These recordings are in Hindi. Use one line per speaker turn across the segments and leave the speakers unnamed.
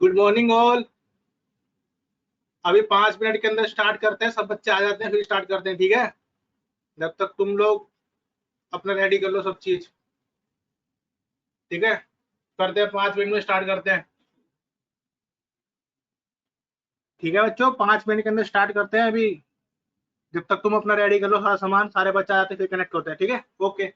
Good morning all. अभी 5 मिनट के अंदर स्टार्ट करते हैं, सब बच्चे आ जाते हैं फिर स्टार्ट करते हैं, ठीक है। जब तक तुम लोग अपना रेडी कर लो सब चीज, ठीक है। करते हैं, 5 मिनट में स्टार्ट करते हैं, ठीक है बच्चों। 5 मिनट के अंदर स्टार्ट करते हैं अभी। जब तक तुम अपना रेडी कर लो सारा सामान, सारे बच्चे आ जाते हैं फिर कनेक्ट होते हैं, ठीक है। ओके।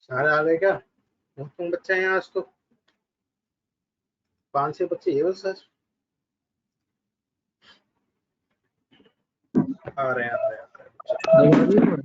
सारे आ गए क्या? तुम बच्चे हैं आज तो 5-6 बच्चे ये बस सर आ रहे हैं आ रहे हैं आ रहे हैं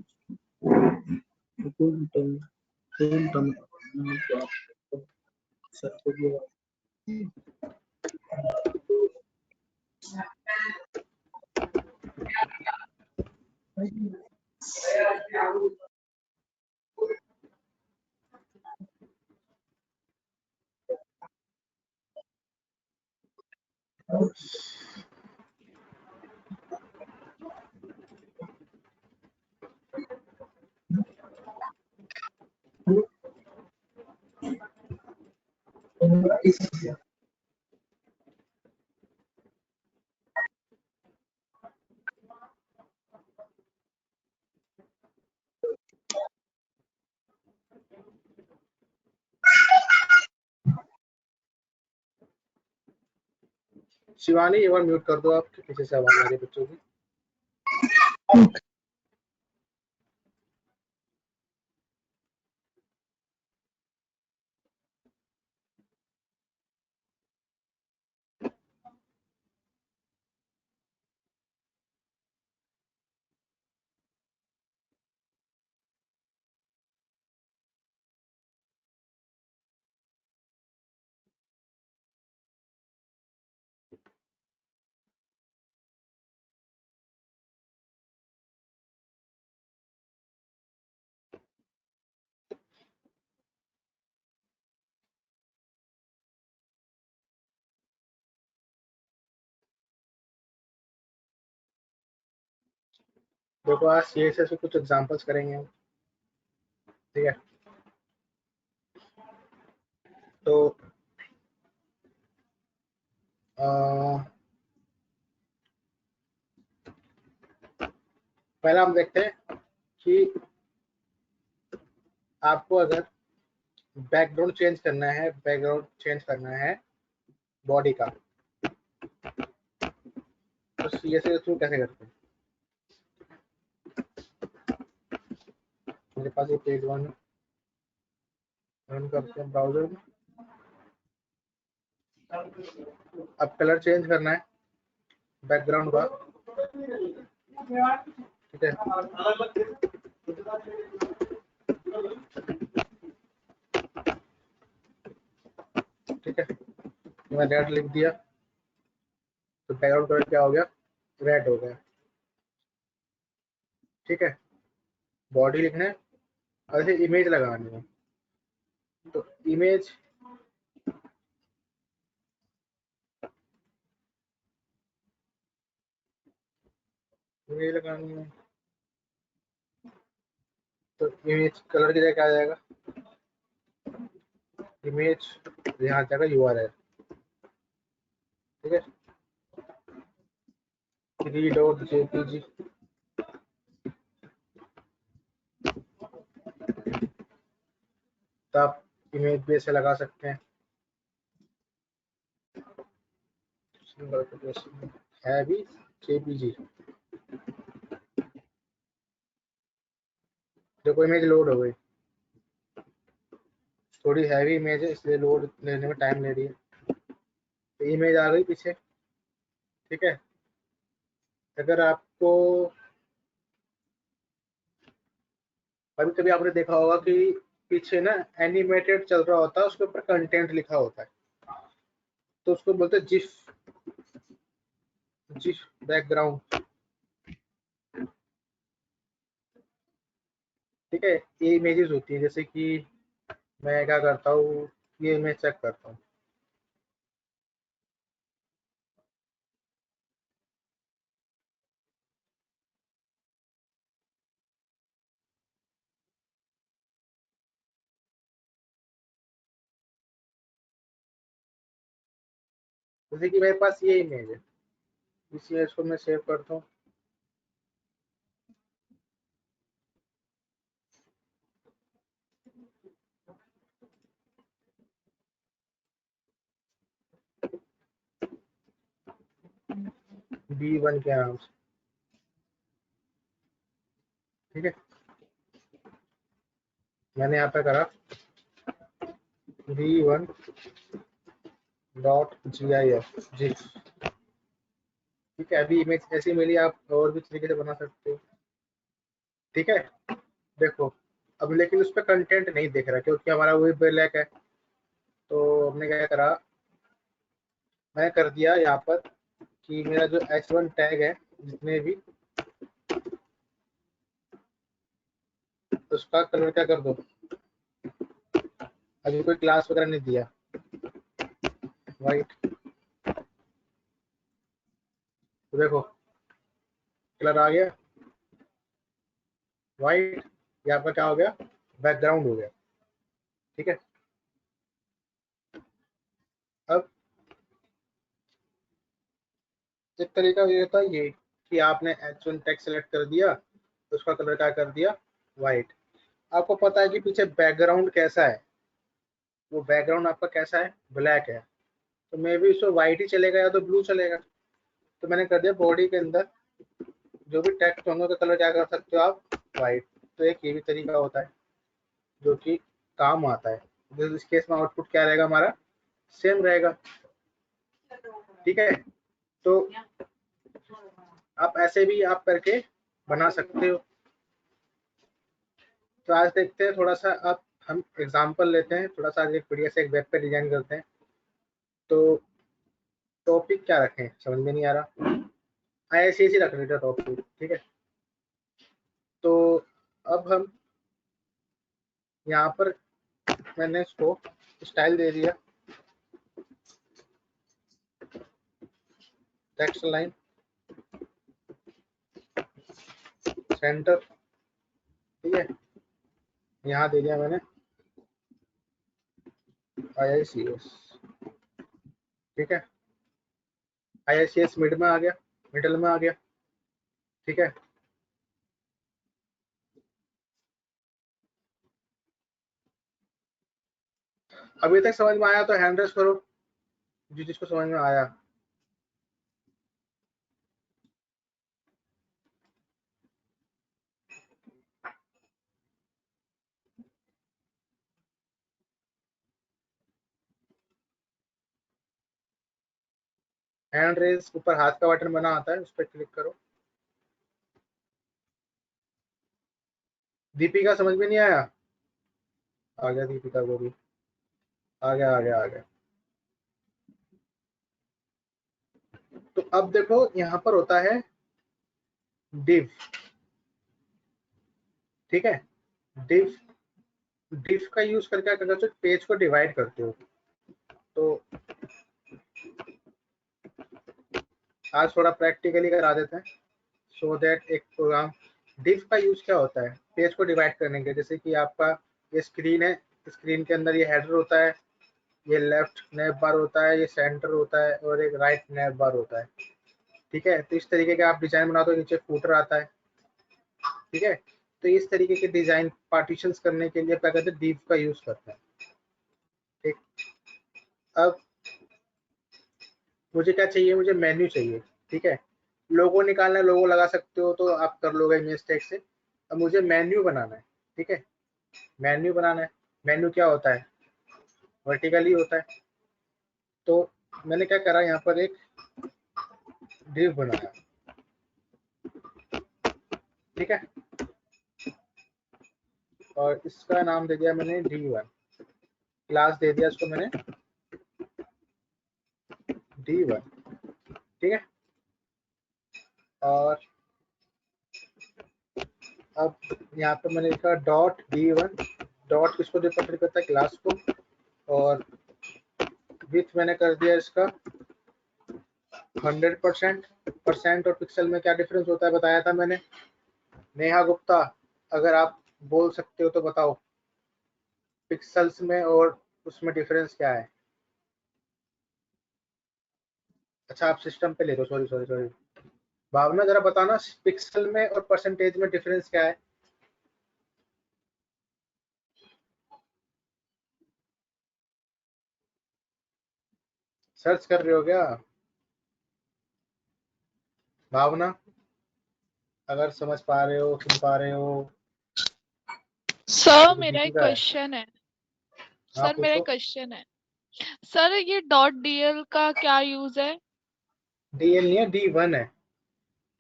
शिवानी एक बार म्यूट कर दो, आपके पीछे से आवाज आ रही है बच्चों की। देखो आज CSS से कुछ एग्जांपल्स करेंगे हम, ठीक है? तो पहला हम देखते हैं कि आपको अगर बैकग्राउंड चेंज करना है, बैकग्राउंड चेंज करना है बॉडी का, तो CSS के थ्रू कैसे करते हैं? मेरे पास ये पेज 1 रन करते हैं ब्राउजर में। अब कलर चेंज करना है बैकग्राउंड का, ठीक है? ठीक है, मैं रेड लिख दिया तो बैकग्राउंड कलर क्या हो गया? रेड हो गया, ठीक है? बॉडी लिखना है और ऐसे इमेज लगानी है, तो इमेज लगानी है, तो इमेज कलर की जगह क्या आ जाएगा? इमेज यहाँ जाएगा URL, ठीक है? 3.jpg तो आप इमेज भी ऐसे लगा सकते हैं, है भी JPG। देखो इमेज लोड हो गई, थोड़ी हैवी इमेज है इसलिए लोड लेने में टाइम ले रही है, तो इमेज आ गई पीछे, ठीक है? अगर आपको कभी कभी आपने देखा होगा कि पीछे ना एनिमेटेड चल रहा होता है, उसके ऊपर कंटेंट लिखा होता है, तो उसको बोलते हैं जिफ, जिफ बैकग्राउंड, ठीक है? ये इमेजेस होती है, जैसे कि मैं क्या करता हूँ, ये इमेज चेक करता हूँ, जैसे कि मेरे पास ये इमेज है, इस इमेज को मैं सेव करता हूँ, B1 के नाम से, ठीक है? मैंने यहाँ पे करा v1.gif जी, ठीक है। अभी इमेज ऐसी मिली, आप और भी तरीके से बना सकते हो, ठीक है। देखो अब लेकिन उस पर कंटेंट नहीं दिख रहा क्योंकि हमारा वही ब्लैक है। तो हमने क्या करा, मैं कर दिया यहाँ पर कि मेरा जो h1 टैग है जितने भी, उसका कलर क्या कर दो, अभी कोई क्लास वगैरह नहीं दिया, वाइट। तो देखो कलर आ गया वाइट, यहाँ पर क्या हो गया, बैकग्राउंड हो गया, ठीक है। अब एक तरीका ये था ये कि आपने h1 टैग सेलेक्ट कर दिया, तो उसका कलर क्या कर दिया, वाइट। आपको पता है कि पीछे बैकग्राउंड कैसा है, वो बैकग्राउंड आपका कैसा है, ब्लैक है। तो मे भी उसको वाइट ही चलेगा या तो ब्लू चलेगा। तो मैंने कर दिया बॉडी के अंदर जो भी टेक्स्ट होंगे उसका कलर क्या कर सकते हो आप, वाइट। तो एक ये भी तरीका होता है जो कि काम आता है। तो इस केस में आउटपुट क्या रहेगा हमारा, सेम रहेगा, ठीक है। तो आप ऐसे भी आप करके बना सकते हो। तो आज देखते हैं थोड़ा सा, अब हम एग्जांपल लेते हैं थोड़ा सा, आज एक बढ़िया से एक वेब पे डिजाइन करते हैं। तो टॉपिक क्या रखें समझ में नहीं आ रहा, IICSE रख लेते हैं टॉपिक, ठीक है। तो अब हम यहाँ पर मैंने इसको स्टाइल दे दिया, टेक्स्ट लाइन सेंटर, ठीक है। यहाँ दे दिया मैंने IICS, ठीक है। IICS मिड में आ गया, मिडल में आ गया, ठीक है। अभी तक समझ में आया तो हैंड रेस करो जिसको समझ में आया। हैंड रेस ऊपर हाथ का बटन बना आता है, उस पर क्लिक करो। दीपिका समझ में नहीं आया, आ गया दीपिका को भी, आ गया आ गया आ गया। तो अब देखो यहाँ पर होता है डिव, ठीक है। डिव, डिव का यूज करके क्या करते हो, पेज को डिवाइड करते हो। तो आज थोड़ा प्रैक्टिकली करा देते हैं सो दैट एक प्रोग्राम। डिव का यूज क्या होता है, पेज को डिवाइड करने के। जैसे कि आपका ये स्क्रीन है, स्क्रीन के अंदर ये हेडर होता है, ये लेफ्ट नैव बार होता है, ये सेंटर होता है और एक राइट नैव बार होता है, ठीक है। तो इस तरीके का आप डिजाइन बनाते हो, नीचे फूटर आता है, ठीक है। तो इस तरीके के डिजाइन पार्टीशंस करने के लिए क्या कहते हैं, डिव का यूज करते हैं, ठीक। अब मुझे क्या चाहिए, मुझे मेन्यू चाहिए, ठीक है। लोगो निकालना है, लोगो लगा सकते हो तो आप कर लोगे इमेज टैग से। अब मुझे मेन्यू बनाना है, ठीक है। मेन्यू बनाना है, मेन्यू क्या होता है, वर्टिकली होता है। तो मैंने क्या करा, यहाँ पर एक डिव बनाया, ठीक है। और इसका नाम दे दिया मैंने D1, क्लास दे दिया इसको मैंने D1, ठीक है। और अब यहाँ पे मैंने लिखा .D1, डॉट किसको रिप्रेजेंट करता है, क्लास को। और विथ मैंने कर दिया इसका 100%। परसेंट और पिक्सल में क्या डिफरेंस होता है बताया था मैंने। नेहा गुप्ता, अगर आप बोल सकते हो तो बताओ पिक्सल्स में और उसमें डिफरेंस क्या है। अच्छा आप सिस्टम पे ले दो, सॉरी सॉरी सॉरी। भावना जरा बताना पिक्सल में और परसेंटेज में डिफरेंस क्या है। सर्च कर रहे हो क्या भावना, अगर समझ पा रहे हो, सुन पा रहे हो।
सर
तो
मेरा
डीपी
एक
का है।
क्वेश्चन है।
हाँ
सर मेरा एक
पूछो।
क्वेश्चन है। सर ये .dl का क्या यूज है?
DL नहीं है, D1 है।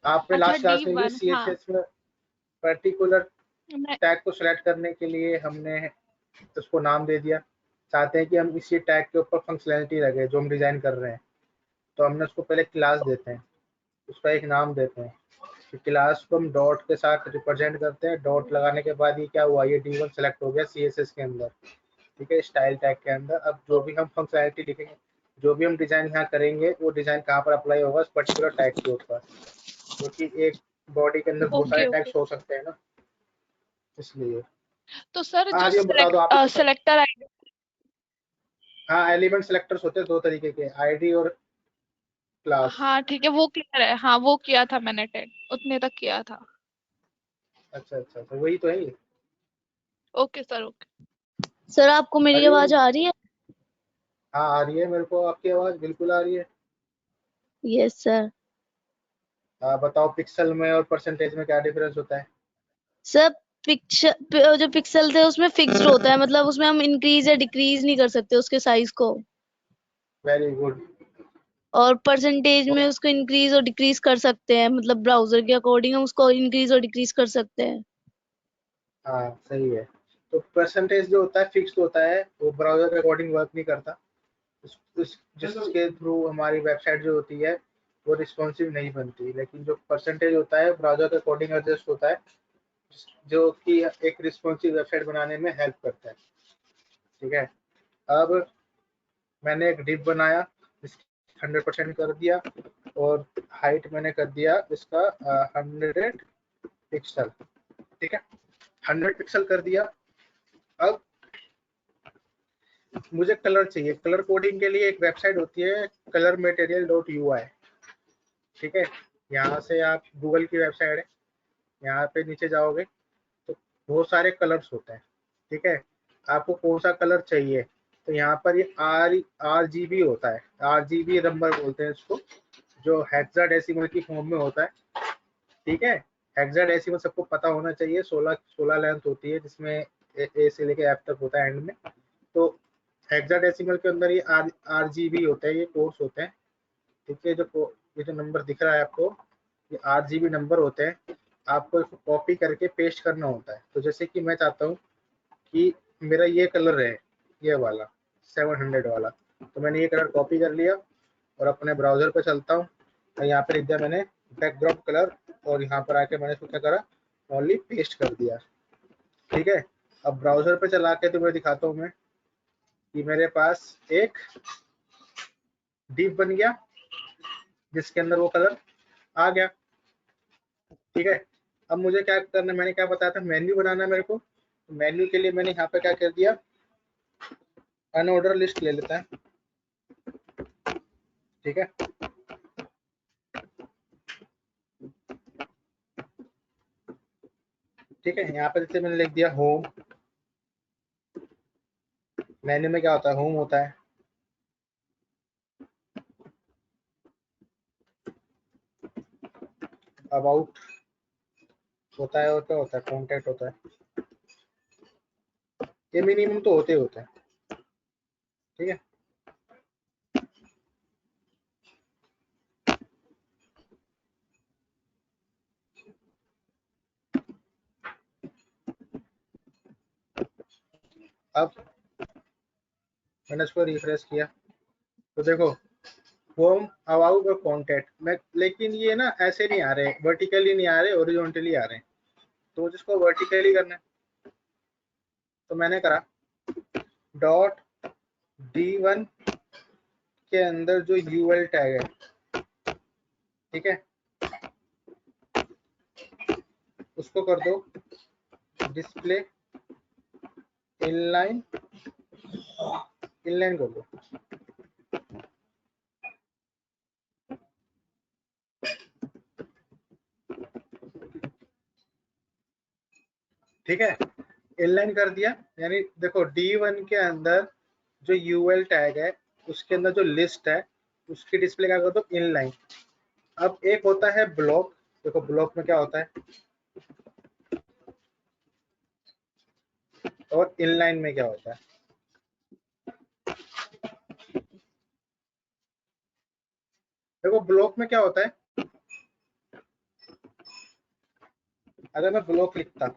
आपने
अच्छा
लास्ट क्लास में ये
D1, हाँ।
CSS में पर्टिकुलर
मैं
टैग को सिलेक्ट करने के लिए हमने उसको नाम दे दिया। चाहते हैं कि हम इसी टैग के ऊपर फंक्शनैलिटी लगे जो हम डिजाइन कर रहे हैं, तो हमने उसको पहले क्लास देते हैं, उसका एक नाम देते हैं। फिर क्लास को हम डॉट के साथ रिप्रेजेंट करते हैं। डॉट लगाने के बाद ये क्या हुआ, ये D1 सेलेक्ट हो गया CSS के अंदर। ठीक है, स्टाइल टैग के अंदर। अब जो भी हम फंक्शनैलिटी लिखेंगे, जो भी हम डिजाइन यहाँ करेंगे, वो डिजाइन कहाँ पर अप्लाई होगा, उस पर्टिकुलर टैग के ऊपर, क्योंकि एक बॉडी के अंदर बहुत सारे
ओके ओके।
टैग्स हो सकते हैं ना, इसलिए।
तो सर जो
आज ये बता दो आप ही बता दो।
Selector ID.
हाँ, एलिमेंट सेलेक्टर्स होते हैं दो तरीके के, आईडी और क्लास।
हाँ ठीक है, वो क्लियर है। हाँ वो किया था मैंने, टेक उतने तक किया था।
अच्छा अच्छा, तो वही तो है ये।
Okay sir, okay.
सर आपको मेरी
अरे
आवाज आ रही है?
हाँ, आ रही है, मेरे को आपकी आवाज बिल्कुल आ रही है।
Yes sir.
बताओ पिक्सल में और परसेंटेज में क्या डिफरेंस होता है।
सर पिक्सल जो पिक्सल थे उसमें फिक्स्ड होता है, मतलब उसमें हम इंक्रीज या डिक्रीज नहीं कर सकते उसके साइज को।
Very good.
और परसेंटेज में उसको इंक्रीज और डिक्रीज कर सकते हैं, मतलब ब्राउजर के अकॉर्डिंग हम उसको इंक्रीज और डिक्रीज कर सकते हैं।
हाँ सही है। तो परसेंटेज जो होता है फिक्स्ड होता है, वो ब्राउजर के अकॉर्डिंग वर्क नहीं करता। जिसके थ्रू हमारी वेबसाइट जो होती है वो रिस्पॉन्सिव नहीं बनती। लेकिन जो परसेंटेज होता है ब्राउजर के अकॉर्डिंग एडजस्ट होता है, जो कि एक रिस्पॉन्सिव वेबसाइट बनाने में हेल्प करता है। ठीक है। अब मैंने एक डिव बनाया, 100% कर दिया, और हाइट मैंने कर दिया इसका 100 पिक्सल। ठीक है, 100 पिक्सल कर दिया। अब मुझे कलर चाहिए। कलर कोडिंग के लिए एक वेबसाइट होती है colormaterial.ui। ठीक है, यहाँ से आप गूगल की वेबसाइट है, यहाँ पे नीचे जाओगे तो बहुत सारे कलर्स होते हैं। ठीक है, आपको कौन सा कलर चाहिए, तो यहाँ पर ये RGB होता है। RGB नंबर बोलते हैं इसको, जो हेक्साडेसिमल की फॉर्म में होता है। ठीक है, हेक्साडेसिमल सबको पता होना चाहिए। 16 लेंथ होती है, जिसमें ए से लेके एफ तक होता है एंड में। तो हेक्साडेसिमल के अंदर ये RGB होते हैं, ये कोड्स होते हैं। ठीक है, ये जो नंबर दिख रहा है आपको, ये RGB नंबर होते हैं। आपको इसको कॉपी करके पेस्ट करना होता है। तो जैसे कि मैं चाहता हूँ कि मेरा ये कलर है, ये वाला 700 वाला, तो मैंने ये कलर कॉपी कर लिया और अपने ब्राउजर पे चलता हूँ, और यहाँ पे लिख दिया मैंने बैकग्राउंड कलर, और यहाँ पर आके मैंने इसको क्या करा, ओनली पेस्ट कर दिया। ठीक है, अब ब्राउजर पे चला के तुम्हें दिखाता हूँ मैं कि मेरे पास एक डिव बन गया जिसके अंदर वो कलर आ गया। ठीक है, अब मुझे क्या करना है, मैंने क्या बताया था, मेन्यू बनाना है मेरे को। मेन्यू के लिए मैंने यहाँ पे क्या कर दिया, अनऑर्डर लिस्ट ले लेता है। ठीक है, ठीक है, यहाँ पे जैसे मैंने लिख दिया होम। मेन्यू में क्या होता है, होम होता है। अबाउट होता है, और क्या होता है, कॉन्टैक्ट होता है। ये मिनिमम तो होते होते हैं। ठीक है, अब मैंने इसको रिफ्रेश किया तो देखो, होम, अबाउट और कॉन्टैक्ट में, लेकिन ये ना ऐसे नहीं आ रहे, वर्टिकली नहीं आ रहे, ओरिजेंटली आ रहे हैं। तो जिसको वर्टिकली करना है, तो मैंने करा डॉट D1 के अंदर जो UL टैग है, ठीक है, उसको कर दो डिस्प्ले इनलाइन, इनलाइन कर दो। ठीक है, इनलाइन कर दिया। यानी देखो D1 के अंदर जो UL टैग है, उसके अंदर जो लिस्ट है, उसकी डिस्प्ले क्या कर दो, इनलाइन। अब एक होता है ब्लॉक। देखो ब्लॉक में क्या होता है, और इनलाइन में क्या होता है? देखो ब्लॉक में क्या होता है, अगर मैं ब्लॉक लिखता,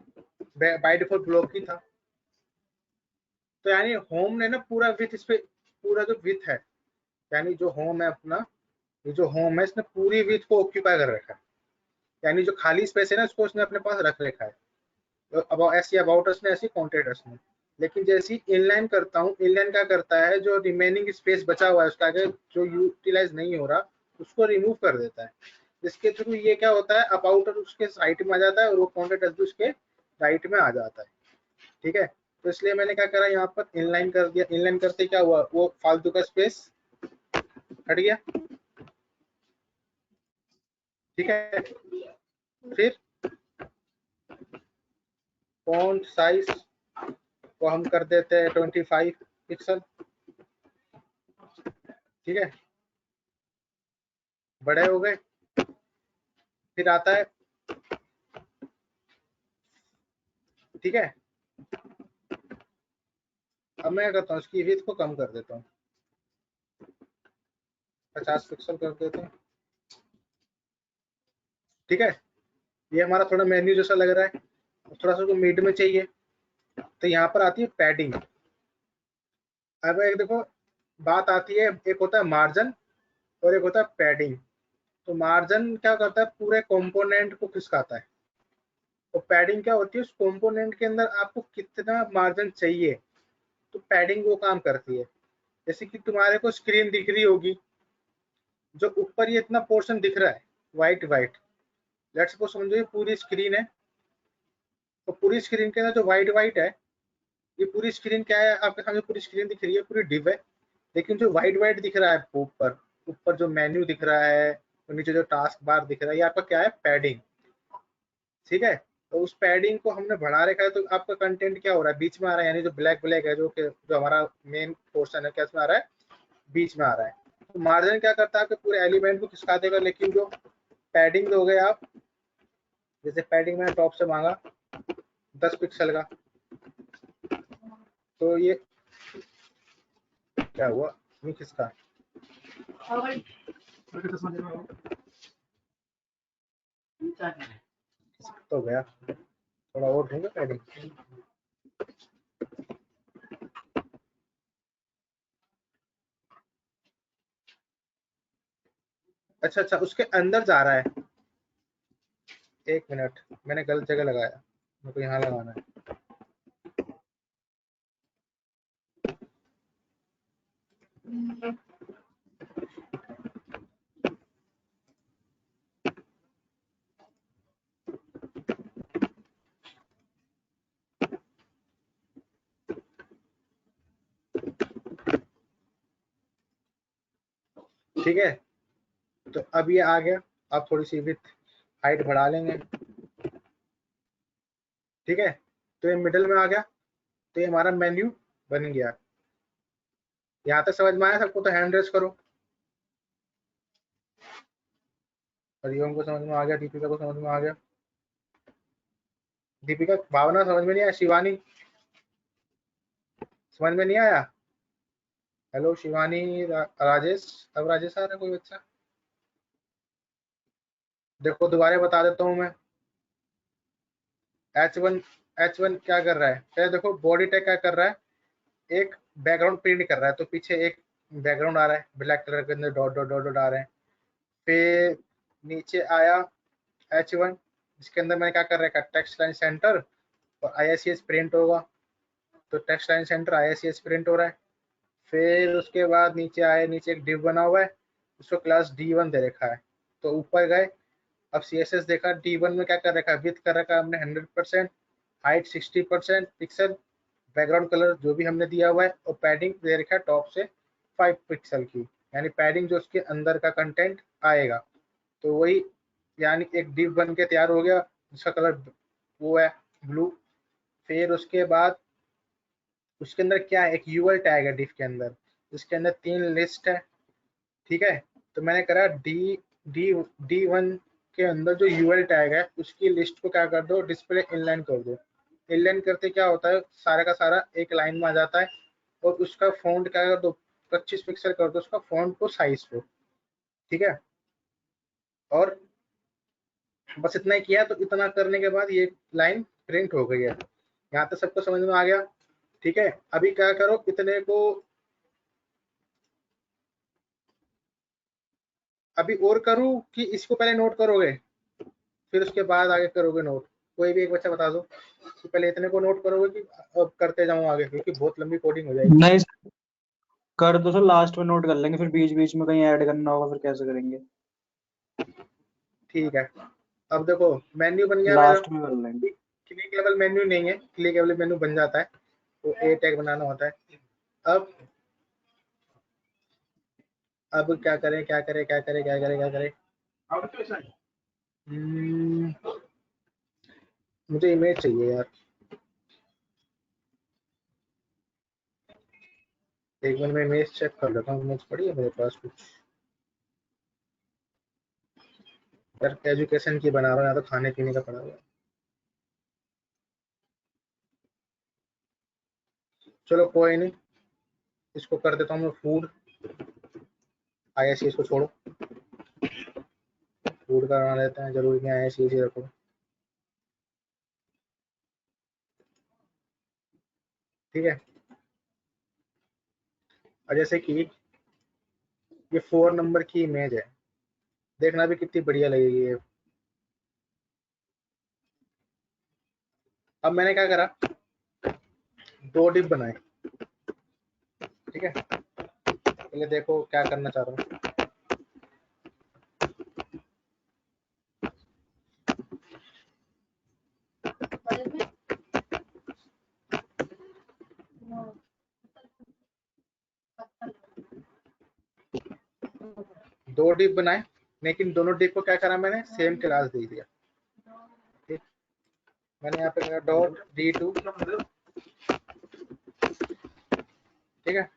बाय डिफॉल्ट ब्लॉक ही था, तो यानी होम ने ना पूरा विथ इस पे, पूरा जो विथ है, यानी जो होम है अपना, ये जो होम है इसने पूरी विथ को ऑक्यूपाई कर रखा है, यानी जो खाली स्पेस है ना उसको उसने अपने पास रख रखा है। तो अब ऐसी अबाउट अस ने, ऐसी कॉन्टेक्ट अस ने। लेकिन जैसे ही इनलाइन करता हूँ, इनलाइन क्या करता है, जो रिमेनिंग स्पेस बचा हुआ है उसका आगे जो यूटिलाइज नहीं हो रहा उसको रिमूव कर देता है। जिसके थ्रू ये क्या होता है, अबाउट उसके राइट में आ जाता है और वो कॉन्टेक्ट अस भी उसके राइट में आ जाता है। ठीक है, तो इसलिए मैंने क्या करा, यहाँ पर इनलाइन कर दिया। इनलाइन करते क्या हुआ, वो फालतू का स्पेस हट गया। ठीक है, फिर फॉन्ट साइज को हम कर देते हैं 25 पिक्सल। ठीक है, बड़े हो गए। फिर आता है, ठीक है, अब मैं क्या करता हूँ, इसकी विड्थ को कम कर देता हूँ, 50 पिक्सल कर देता हूँ। ठीक है, ये हमारा थोड़ा मेन्यू जैसा लग रहा है, थोड़ा सा मिड में चाहिए, तो यहाँ पर आती है पैडिंग। अब एक देखो बात आती है, एक होता है मार्जिन और एक होता है पैडिंग। तो मार्जिन क्या करता है, पूरे कंपोनेंट को खिसकाता है, और पैडिंग क्या होती है, उस कंपोनेंट के अंदर आपको कितना मार्जिन चाहिए, तो पैडिंग वो काम करती है। जैसे कि तुम्हारे को स्क्रीन दिख रही होगी, जो ऊपर ये इतना पोर्शन दिख रहा है व्हाइट व्हाइट, लेट्स सपोज समझो ये पूरी स्क्रीन है, तो पूरी स्क्रीन के अंदर जो व्हाइट व्हाइट है, ये पूरी स्क्रीन क्या है, आपके सामने पूरी स्क्रीन दिख रही है, पूरी डिव है, लेकिन जो व्हाइट व्हाइट दिख रहा है ऊपर, ऊपर जो मेन्यू दिख रहा है और नीचे जो टास्क बार दिख रहा है, ये आपका क्या है, पैडिंग। ठीक है, तो उस पैडिंग को हमने बढ़ा रखा है, तो आपका कंटेंट क्या हो रहा है, बीच में आ रहा है, यानी जो ब्लैक ब्लैक है, जो हमारा मेन पोर्शन है, क्या इसमें आ रहा है, बीच में आ रहा है। तो मार्जिन क्या करता है, आपके पूरे एलिमेंट को खिसका देगा, लेकिन जो पैडिंग दोगे आप, जैसे पैडिंग मैंने टॉप से मांगा 10 पिक्सल का, तो ये क्या हुआ, नहीं खिसका, तो गया, थोड़ा और दूंगा पैडिंग। अच्छा अच्छा, उसके अंदर जा रहा है, एक मिनट, मैंने गलत जगह लगाया, मेरे को यहाँ लगाना है। ठीक है, तो अब ये आ गया, आप थोड़ी सी विड्थ हाइट बढ़ा लेंगे। ठीक है, तो ये मिडिल में आ गया, तो ये हमारा मेन्यू बन गया। यहाँ तक समझ में आया सबको, तो हैंड रेस करो। हरिओम को समझ में आ गया, दीपिका को समझ में आ गया, दीपिका, भावना समझ में नहीं आया, शिवानी समझ में नहीं आया, हेलो शिवानी, राजेश, अब राजेश आ रहा है कोई बच्चा, देखो दोबारा बता देता हूँ मैं। H1 H1 क्या कर रहा है, पहले देखो बॉडी टैग क्या कर रहा है, एक बैकग्राउंड प्रिंट कर रहा है, तो पीछे एक बैकग्राउंड आ रहा है ब्लैक कलर के अंदर डॉट डॉट डॉट डॉट आ रहे हैं। फिर नीचे आया H1, जिसके अंदर मैंने क्या कर रखा है, टेक्स्ट लाइन सेंटर और ISCS प्रिंट होगा, तो text line centre ISCS print हो रहा है। फिर उसके बाद नीचे आए, नीचे एक डिव बना हुआ है, उसको क्लास D1 दे रखा है, तो ऊपर गए, अब CSS देखा, D1 में क्या कर रखा है, विथ कर रखा है हमने 100%, हाइट 60% पिक्सल, बैकग्राउंड कलर जो भी हमने दिया हुआ है, और पैडिंग दे रखा है टॉप से 5 पिक्सल की, यानी पैडिंग जो उसके अंदर का कंटेंट आएगा, तो वही, यानी एक डिव बन के तैयार हो गया, जिसका कलर वो है ब्लू। फिर उसके बाद उसके अंदर क्या है, एक यूएल टैग है डिव के अंदर, जिसके अंदर 3 लिस्ट है। ठीक है, तो मैंने करा D1 के अंदर जो यूएल टैग है उसकी लिस्ट को क्या कर दो, डिस्प्ले इनलाइन कर दो। इनलाइन करते क्या होता है, सारा का सारा एक लाइन में आ जाता है, और उसका फॉन्ट क्या कर दो, 25 पिक्सल कर दो उसका फॉन्ट को, साइज को, ठीक है। और बस इतना ही किया, तो इतना करने के बाद ये लाइन प्रिंट हो गई है। यहाँ तक सबको समझ में आ गया, ठीक है। अभी क्या करो, इतने को अभी और करूँ कि इसको पहले नोट करोगे फिर उसके बाद आगे करोगे नोट? कोई भी एक बच्चा बता दो कि पहले इतने को नोट करोगे कि अब करते जाऊं आगे, क्योंकि बहुत लंबी कोडिंग हो जाएगी।
नहीं सर, कर दो सर, लास्ट में नोट कर लेंगे, फिर बीच बीच में कहीं ऐड करना होगा फिर कैसे करेंगे।
ठीक है, अब देखो मेन्यू बन गया मेरा।
लास्ट में कर लेंगे।
क्लिक लेवल मेन्यू नहीं है, क्लिक लेवल मेन्यू बन जाता है, तो ए टैग बनाना होता है। अब क्या करें क्या करें क्या करें क्या करें क्या करें? मुझे इमेज चाहिए यार, एक मिनट में इमेज चेक कर लेता हूँ, इमेज पड़ी है मेरे पास कुछ। यार एजुकेशन की बना रहा हूँ या तो खाने पीने का पड़ा हुआ है। चलो कोई नहीं, इसको कर देता हूँ मैं फूड। आईएससी इसको छोड़ो, फूड का बना देते हैं, जरूरी नहीं आईएससी रखो। ठीक है, और जैसे कि ये 4 नंबर की इमेज है, देखना भी कितनी बढ़िया लगेगी ये। अब मैंने क्या करा, 2 डिप बनाए, ठीक है। पहले देखो क्या करना चाह रहा हूँ। दो डिप बनाए, लेकिन दोनों डिप को क्या करा, मैंने सेम क्लास दे दिया। ठीक, मैंने यहाँ पे डॉट D2, ठीक है।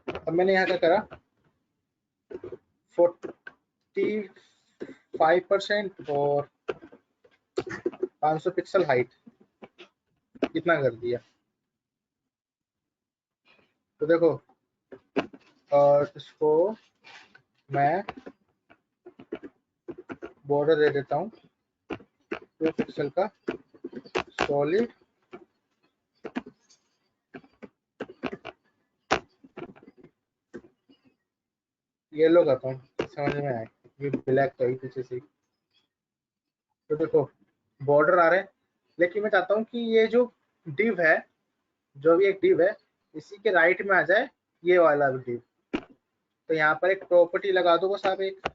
अब मैंने यहाँ क्या करा, 45% और 500 पिक्सल हाइट, इतना कर दिया। तो देखो, और इसको मैं बॉर्डर दे देता हूँ 2 पिक्सल का सॉलिड, येलो करता हूँ, समझ में आए, ये ब्लैक तो ही पीछे से। तो देखो बॉर्डर आ रहे हैं, लेकिन मैं चाहता हूँ कि ये जो डिव है, जो भी एक डिव है, इसी के राइट में आ जाए ये वाला डिव। तो यहाँ पर एक प्रॉपर्टी लगा दो बस आप, एक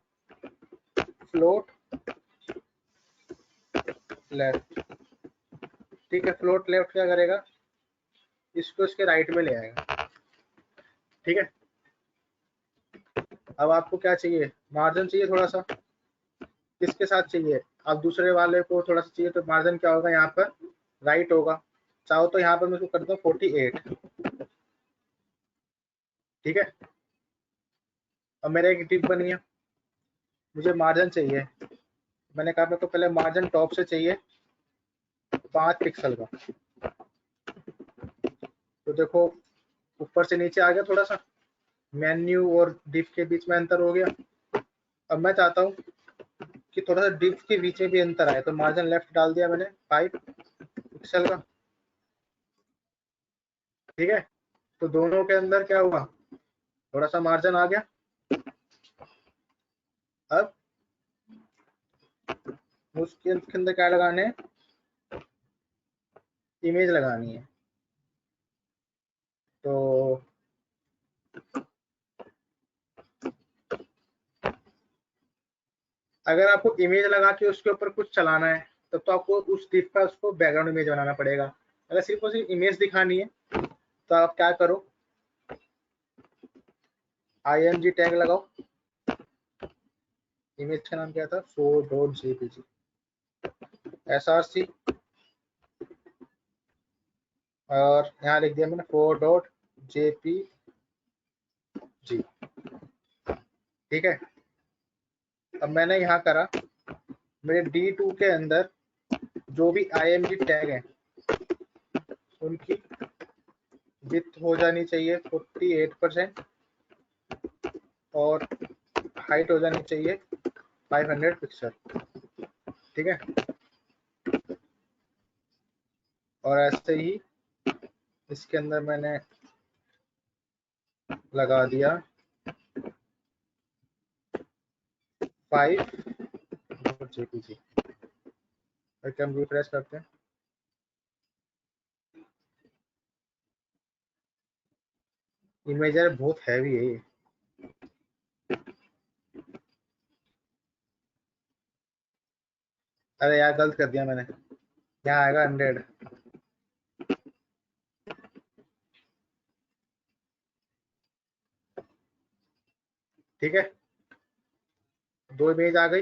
फ्लोट लेफ्ट, ठीक है। फ्लोट लेफ्ट क्या करेगा, इसको इसके राइट में ले आएगा, ठीक है। अब आपको क्या चाहिए, मार्जिन चाहिए थोड़ा सा, किसके साथ चाहिए, आप दूसरे वाले को थोड़ा सा चाहिए, तो मार्जिन क्या होगा, यहाँ पर राइट होगा। चाहो तो यहाँ पर मैं इसको कर दूँ 48, ठीक है। अब मेरा एक टिप बन गया, मुझे मार्जिन चाहिए, मैंने कहा मेरे को पहले मार्जिन टॉप से चाहिए 5 पिक्सल का। तो देखो ऊपर से नीचे आ गया, थोड़ा सा मेन्यू और डिफ के बीच में अंतर हो गया। अब मैं चाहता हूँ कि थोड़ा सा डिफ के बीच में भी अंतर आए, तो मार्जिन लेफ्ट डाल दिया मैंने 5 पिक्सल का, ठीक है। तो दोनों के अंदर क्या हुआ, थोड़ा सा मार्जिन आ गया। अब उसके अंदर क्या लगाने, इमेज लगानी है। तो अगर आपको इमेज लगा के उसके ऊपर कुछ चलाना है, तब तो आपको उस डिफ का उसको बैकग्राउंड इमेज बनाना पड़ेगा। अगर सिर्फ और सिर्फ इमेज दिखानी है, तो आप क्या करो, img टैग लगाओ, इमेज का नाम क्या था, 4.jpg, src, और यहाँ लिख दिया मैंने 4.jpg, ठीक है। अब मैंने यहाँ करा, मेरे D2 के अंदर जो भी IMG टैग है उनकी विड्थ हो जानी चाहिए 48% और हाइट हो जानी चाहिए 500 पिक्सल। ठीक है, और ऐसे ही इसके अंदर मैंने लगा दिया 5 JPG। हम रिफ्रेश करते हैं, इमेजर बहुत हैवी है ये। अरे यार गलत कर दिया मैंने, यहाँ आएगा 100। ठीक है, 2 इमेज आ गई।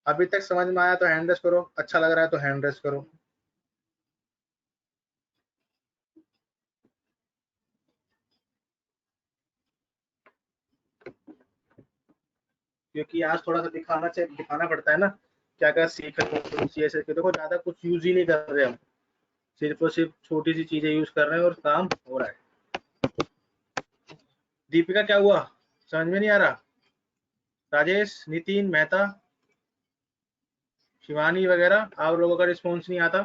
अभी तक समझ में आया तो हैंड रेस करो, अच्छा लग रहा है तो हैंड रेस करो। क्योंकि आज थोड़ा सा दिखाना पड़ता है ना, क्या क्या सीख रहे हो CSS के। देखो ज्यादा कुछ यूज ही नहीं कर रहे हम, सिर्फ और सिर्फ छोटी सी चीजें यूज कर रहे हैं और काम हो रहा है। दीपिका क्या हुआ, समझ में नहीं आ रहा? राजेश, नितिन, मेहता, शिवानी वगैरह, आप लोगों का रिस्पॉन्स नहीं आता।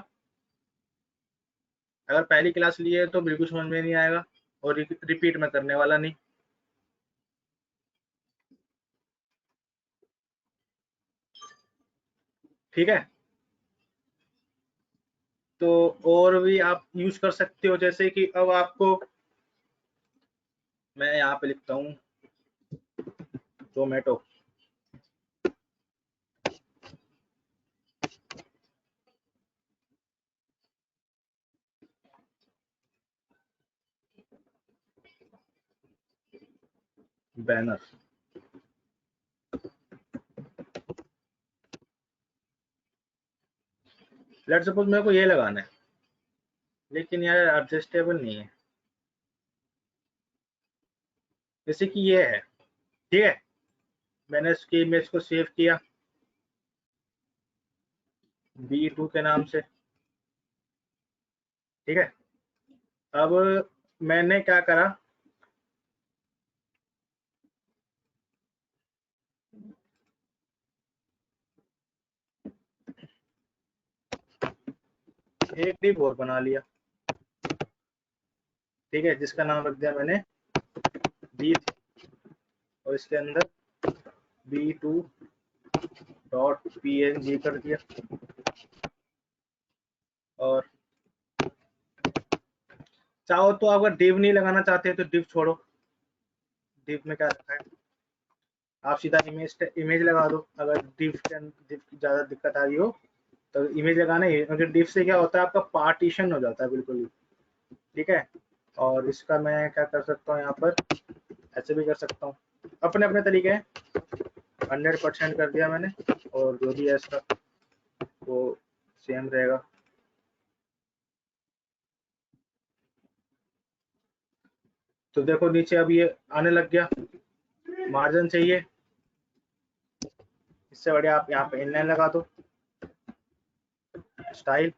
अगर पहली क्लास ली है तो बिल्कुल समझ में नहीं आएगा और रिपीट में करने वाला नहीं। ठीक है, तो और भी आप यूज कर सकते हो, जैसे कि अब आपको मैं यहाँ पे लिखता हूँ जोमेटो। बैनर, लेट्स सपोज मेरे को ये लगाना है, लेकिन यार एडजस्टेबल नहीं है, जैसे कि ये है। ठीक है, मैंने इसकी इमेज को सेव किया B2 के नाम से। ठीक है, अब मैंने क्या करा, एक डिव और बना लिया। ठीक है, जिसका नाम रख दिया मैंने D3 और इसके अंदर B2.png कर दिया। और चाहो तो अगर डिव नहीं लगाना चाहते तो डिव छोड़ो, डिव में क्या रखा है, आप सीधा इमेज लगा दो। अगर डिव की ज्यादा दिक्कत आ रही हो तो इमेज लगाना है, अगर डिव से क्या होता है आपका पार्टीशन हो जाता है बिल्कुल ही। ठीक है, और इसका मैं क्या कर सकता हूँ, यहाँ पर ऐसे भी कर सकता हूँ, अपने अपने तरीके हैं। 100% कर दिया मैंने, और जो भी है इसका वो सेम रहेगा। तो देखो नीचे अब ये आने लग गया, मार्जिन चाहिए, इससे बढ़िया आप यहाँ पे इनलाइन लगा दो, स्टाइल।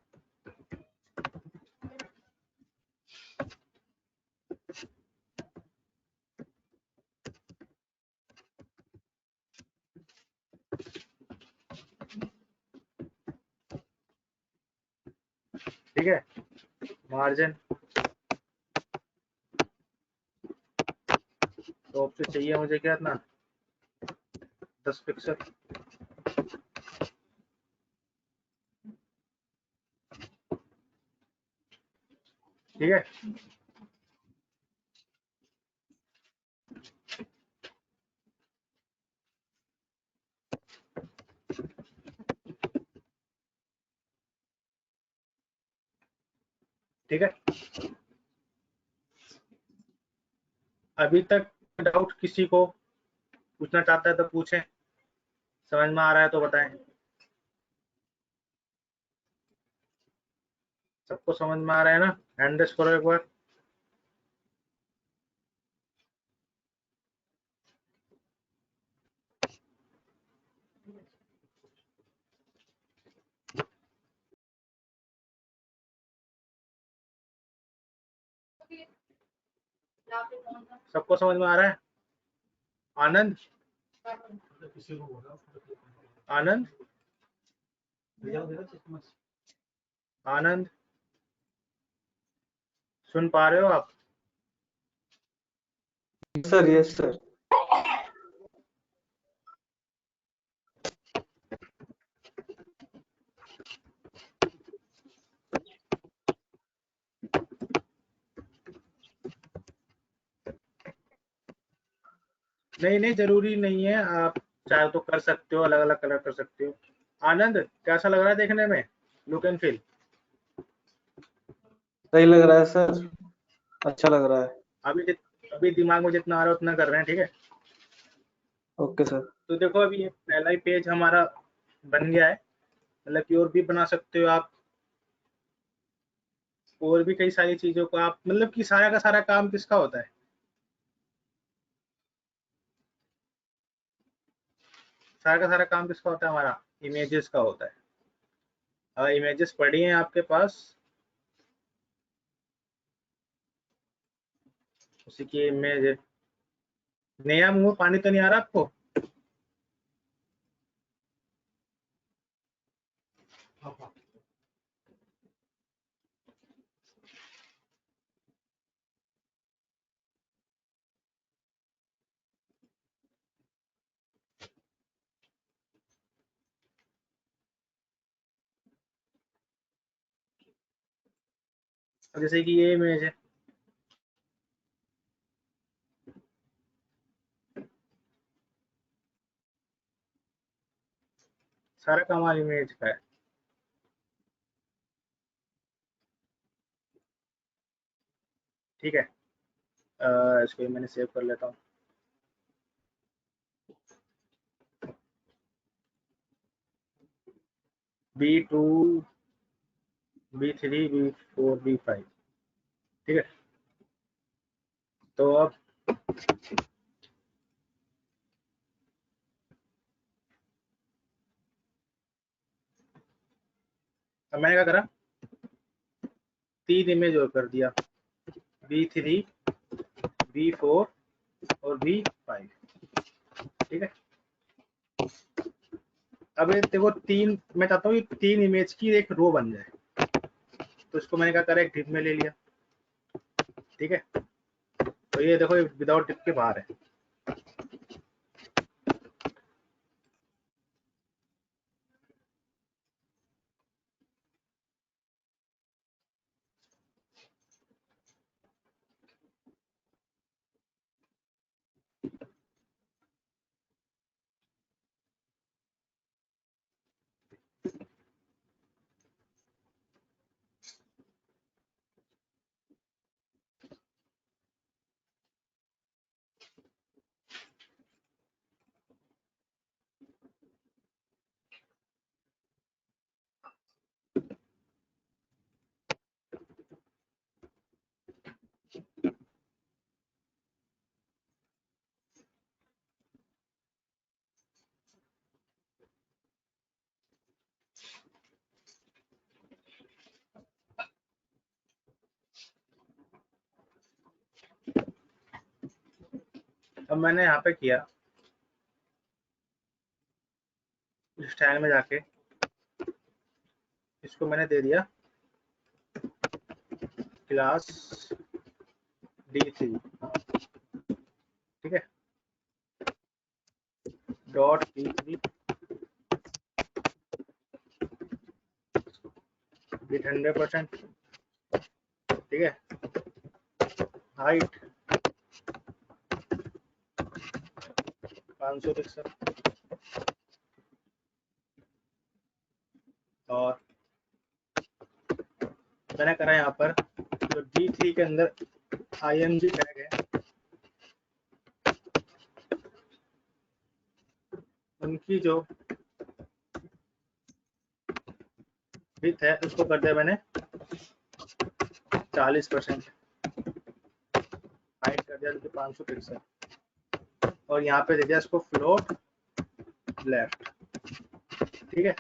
ठीक है, मार्जिन तो आपसे चाहिए मुझे क्या इतना 10 पिक्सल। ठीक है, ठीक है, अभी तक डाउट किसी को पूछना चाहता है तो पूछें, समझ में आ रहा है तो बताएं। सबको समझ में आ रहा है ना? हैंड रेस करो एक बार। सबको समझ में आ रहा है? आनंद, आनंद, आनंद, सुन पा रहे हो आप?
Sir yes sir.
नहीं नहीं, जरूरी नहीं है, आप चाहे तो कर सकते हो, अलग अलग कलर कर सकते हो। आनंद, कैसा लग रहा है देखने में? लुक एंड फील
सही लग रहा है सर, अच्छा लग रहा है।
अभी दिमाग में जितना आ रहा है उतना कर रहे हैं, ठीक है?
Okay sir.
तो देखो, अभी ये पहला ही पेज हमारा बन गया है, मतलब कि और भी बना सकते हो आप, और भी कई सारी चीजों को आप, मतलब कि सारा का सारा काम किसका होता है? सारा का सारा काम किसका होता है? हमारा इमेजेस का होता है। अगर इमेजेस पड़ी हैं आपके पास, उसी की इमेज है। नया मुंह पानी तो नहीं आ रहा आपको? अब जैसे कि ये इमेज है, सारा कमाल इमेज का है, ठीक है? इसको मैंने सेव कर लेता हूँ। B2, B3, B4, B5, ठीक है? तो अब मैंने क्या करा, 3 इमेज और कर दिया, B3, B4 और B5, ठीक है? अब ये देखो, 3, मैं चाहता हूँ ये 3 इमेज की एक रो बन जाए, तो इसको मैंने क्या करा, एक डिप में ले लिया, ठीक है? तो ये देखो, ये विदाउट डिप के बाहर है। अब मैंने यहाँ पे किया, स्टाइल में जाके इसको मैंने दे दिया क्लास D3, ठीक है? डॉट D3 विथ 100%, ठीक है? हाइट 500 पिक्सल, और मैंने करा यहाँ पर जो D3 के अंदर IMG टैग है, उनकी जो विड्थ है उसको कर दिया मैंने 40%, हाइट कर दिया 500 पिक्सल, और यहाँ पे दे दिया इसको फ्लोट लेफ्ट, ठीक है?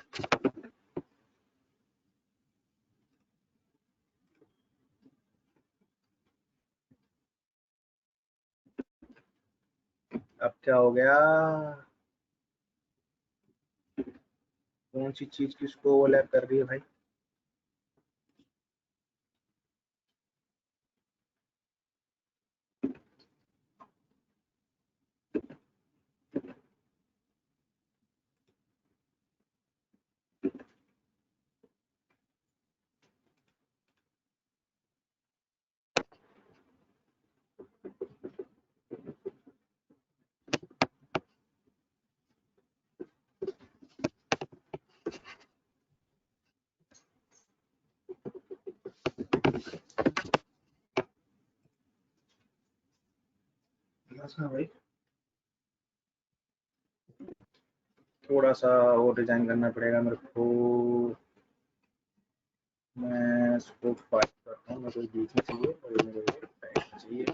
अब क्या हो गया, कौन सी चीज किसको ओवरलैप कर रही है भाई? भाई थोड़ा सा और डिजाइन करना पड़ेगा मेरे को। मैं इसको फाइल करता हूँ, मेरे को बीच में चाहिए और मेरे को साइड में चाहिए।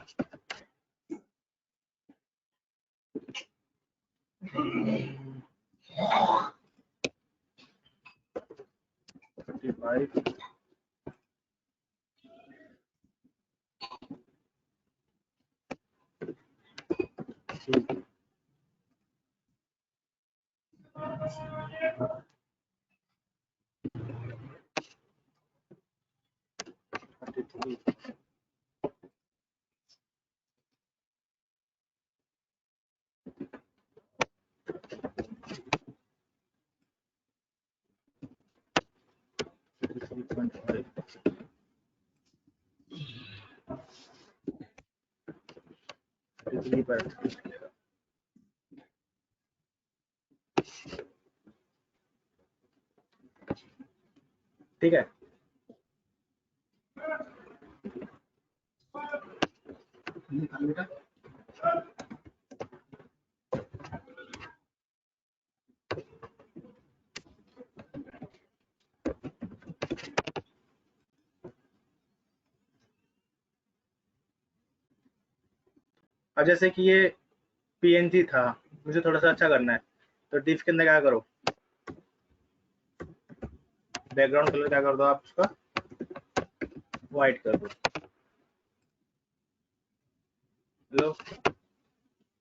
ठीक है, अब जैसे कि ये पीएनजी था, मुझे थोड़ा सा अच्छा करना है, तो डिफ के अंदर क्या करो, बैकग्राउंड कलर क्या कर दो आप, उसका व्हाइट कर दो। लो,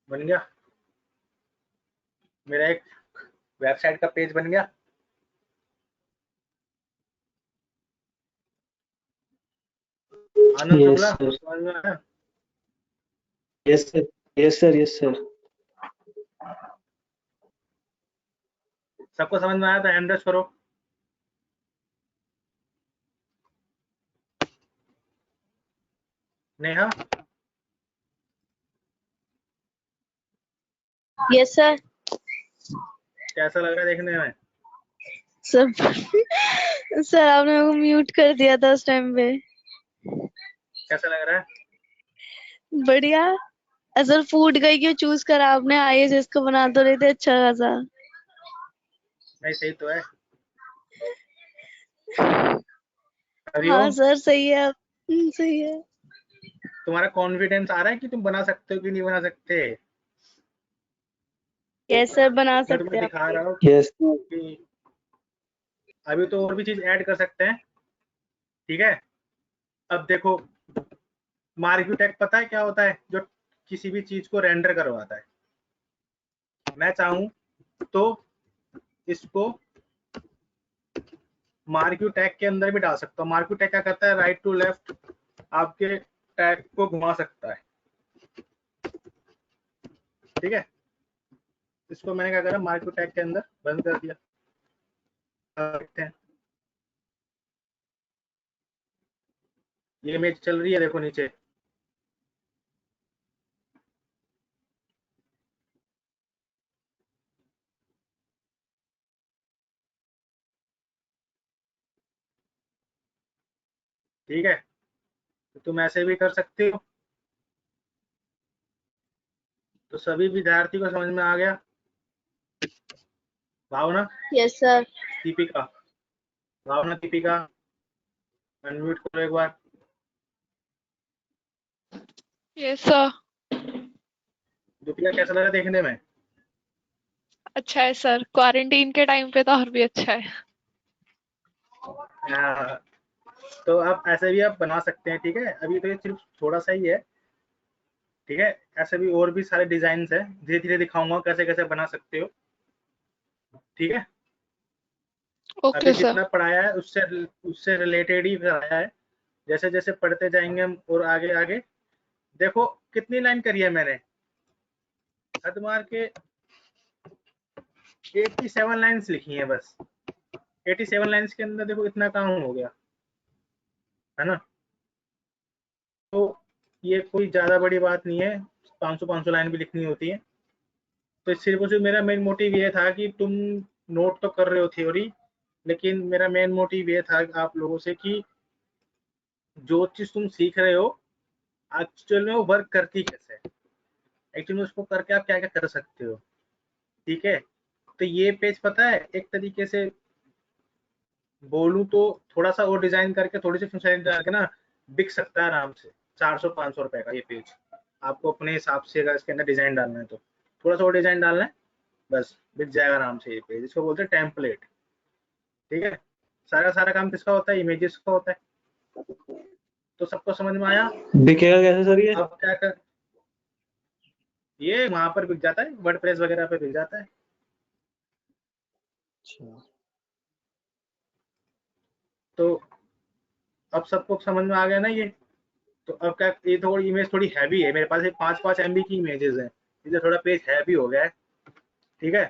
बन गया, मेरा एक वेबसाइट का पेज बन गया। आनंद
यस
शुक्ला,
सर,
समझ में आया?
Yes sir, yes sir, yes sir.
सबको समझ में आया तो हैंड रेस करो। Neha,
yes sir.
कैसा लग रहा है देखने में?
सब सर आपने मेरे को म्यूट कर दिया था उस टाइम पे।
कैसा लग रहा है?
बढ़िया। सर फूड का ही क्यों चूज करा आपने, आईएएस को बना तो रहे थे अच्छा खासा।
नहीं सही तो है।
हाँ
हरिओम,
सर सही है। सही है।
तुम्हारा कॉन्फिडेंस आ रहा है कि तुम बना सकते हो कि नहीं बना सकते?
यस सर, बना
मैं
सकते
तुम्हें
हैं आप।
दिखा रहा हूँ
यस
कि अभी तो और भी चीज ऐड कर सकते हैं। ठीक है, अब देखो, मार्क्यूटेक पता है क्या होता है? जो किसी भी चीज को रेंडर करवाता है। मैं चाहूं तो इसको मार्क्यू टैग के अंदर भी डाल सकता हूँ। मार्क्यू टैग क्या करता है, राइट टू लेफ्ट आपके टैग को घुमा सकता है। ठीक है, इसको मैंने क्या करा, मार्क्यू टैग के अंदर बंद कर दिया। देखते हैं, ये इमेज चल रही है, देखो नीचे। ठीक है, तो तुम ऐसे भी कर सकते हो। तो सभी विद्यार्थी को समझ में आ गया? भावना,
यस सर।
दीपिका, भावना, दीपिका, अनम्यूट करो एक बार।
Yes sir.
दीपिका कैसा लगा देखने में?
अच्छा है सर, क्वारंटीन के टाइम पे तो और भी अच्छा है।
हाँ, तो आप ऐसे भी आप बना सकते हैं। ठीक है, अभी तो ये सिर्फ थोड़ा सा ही है, ठीक है, ऐसे भी और भी सारे डिजाइन है, धीरे धीरे दिखाऊंगा कैसे कैसे बना सकते हो। ठीक है,
ओके
अभी
सर।
जितना पढ़ाया है उससे रिलेटेड ही कराया है। जैसे जैसे पढ़ते जाएंगे हम और आगे आगे, देखो कितनी लाइन करी है मैंने, हद मार के 87 लाइंस लिखी हैं बस। 87 लाइंस के अंदर देखो इतना काम हो गया, है ना। तो ये कोई ज्यादा बड़ी बात नहीं है, 500 लाइन भी लिखनी होती है। तो सिर्फ और सिर्फ मेरा मेन मोटिव ये था कि तुम नोट तो कर रहे हो थ्योरी, लेकिन मेरा मेन मोटिव ये था आप लोगों से कि जो चीज तुम सीख रहे हो एक्चुअल में वो वर्क करती कैसे है, एक्चुअली उसको करके आप क्या क्या कर सकते हो। ठीक है, तो ये पेज पता है एक तरीके से बोलूं तो थोड़ा सा और डिजाइन करके थोड़ी सी फंक्शनलिटी डाल के ना बिक सकता है आराम से 400-500 रुपए का ये पेज। आपको अपने हिसाब से अगर इसके अंदर डिजाइन डालना है तो थोड़ा सा और डिजाइन डालना है, बस बिक जाएगा आराम से ये पेज। इसको बोलते हैं टेम्पलेट। ठीक है, सारा सारा काम किसका होता है, इमेजेस का होता है। तो सबको समझ में आया।
बिकेगा कैसे सर ये?
अब क्या कर, ये वहां पर बिक जाता है, वर्डप्रेस वगैरह पे बिक जाता है।
अच्छा,
तो अब सबको समझ में आ गया ना ये। तो अब क्या, ये थोड़ी इमेज थोड़ी हैवी है मेरे पास, 5-5 MB की इमेजेस हैं, इसलिए थोड़ा पेज हैवी हो गया है। ठीक है,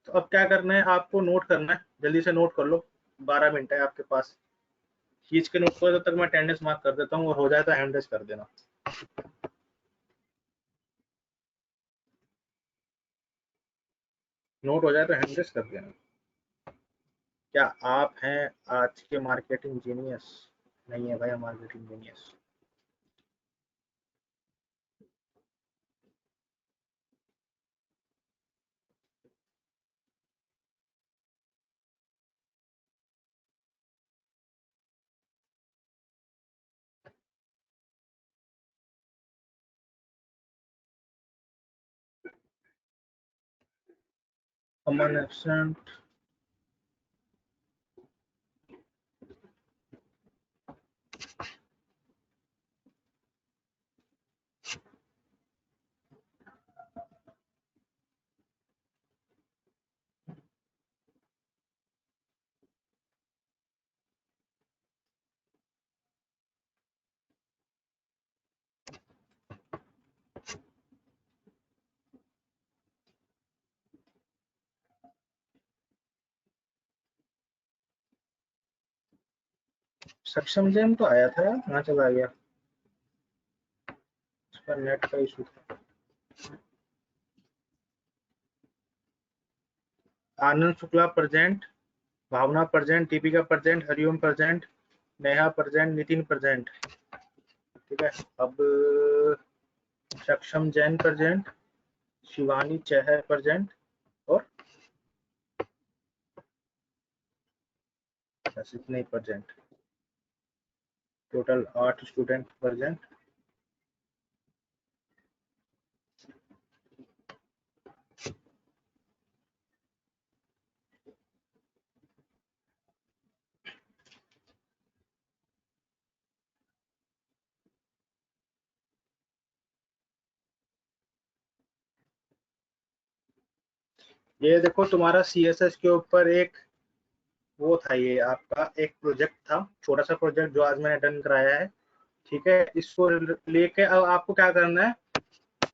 तो अब क्या करना है, आपको नोट करना है, जल्दी से नोट कर लो, 12 मिनट है आपके पास, खींच के नोट करो, तब तक मैं अटेंडेंस मार्क कर देता हूँ, और हो जाए तो हैंड रेज कर देना। नोट हो जाए तो हैंड रेज कर देना। क्या आप हैं आज के मार्केटिंग जीनियस? नहीं है भाई हम मार्केटिंग जीनियस। अमन एब्सेंट। सक्षम जैन तो आया था यार, कहाँ चला गया, उसका नेट का इशू था। Anand Shukla present, Bhavana present, Deepika present, Hariom present, Neha present, Nitin present. ठीक है, अब सक्षम जैन प्रेजेंट, शिवानी चहर प्रेजेंट, और बस इतने ही प्रेजेंट। Total 8 student present. ये देखो तुम्हारा CSS के ऊपर एक वो था, ये आपका एक प्रोजेक्ट था, छोटा सा प्रोजेक्ट जो आज मैंने डन कराया है। ठीक है, इसको लेके अब आपको क्या करना है,